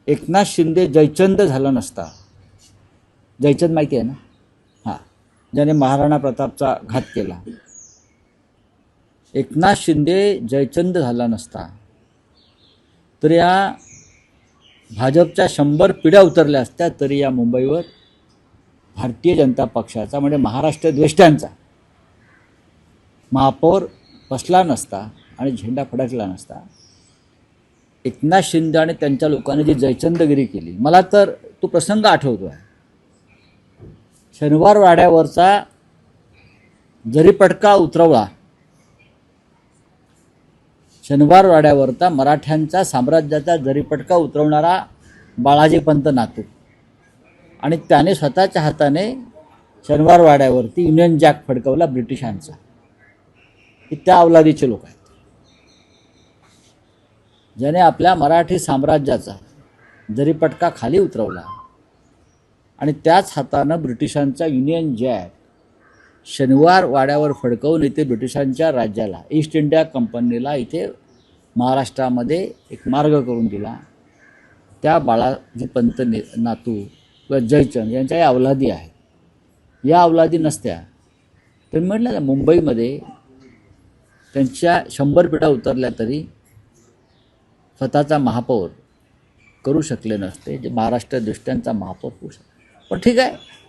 एकनाथ शिंदे जयचंद झाला नसता, जयचंद माहिती आहे ना, हां, ज्याने महाराणा प्रतापचा घात केला, एकनाथ शिंदे जयचंद झाला नसता तर या भाजपच्या 100 पिढ्या उतरल्या असत्या तरी या मुंबईवर भारतीय जनता पक्षाचा म्हणजे महाराष्ट्र द्वेष्ट्यांचा महापौर बसला नसता आणि झेंडा फडकला नसता. एकनाथ शिंदे आणि त्यांच्या लोकांनी जी जयचंदगिरी केली, मला तर तो प्रसंग आठवतो आहे. शनिवार वाड्यावरचा जरीपटका उतरवला, शनिवार वाड्यावरचा मराठ्यांचा साम्राज्याचा जरीपटका उतरवणारा बाळाजी पंत नातू, आणि त्याने स्वतःच्या हाताने शनिवार वाड्यावरती युनियन जॅक फडकवला ब्रिटिशांचा. हे त्या अवलादीचे लोक आहेत ज्याने आपल्या मराठी साम्राज्याचा जरीपटका खाली उतरवला आणि त्याच हातानं ब्रिटिशांचा युनियन जॅक शनिवार वाड्यावर फडकवून इथे ब्रिटिशांच्या राज्याला, ईस्ट इंडिया कंपनीला इथे महाराष्ट्रामध्ये एक मार्ग करून दिला. त्या बाळाजी पंत नातू व जयचंद यांच्या या अवलादी आहेत. या अवलादी नसत्या तर म्हटलं ना, मुंबईमध्ये त्यांच्या 100 पिढ्या उतरल्या तरी स्वतःचा महापौर करू शकले नसते, जे महाराष्ट्र दृष्ट्यांचा महापौर होऊ शकतो. पण ठीक आहे,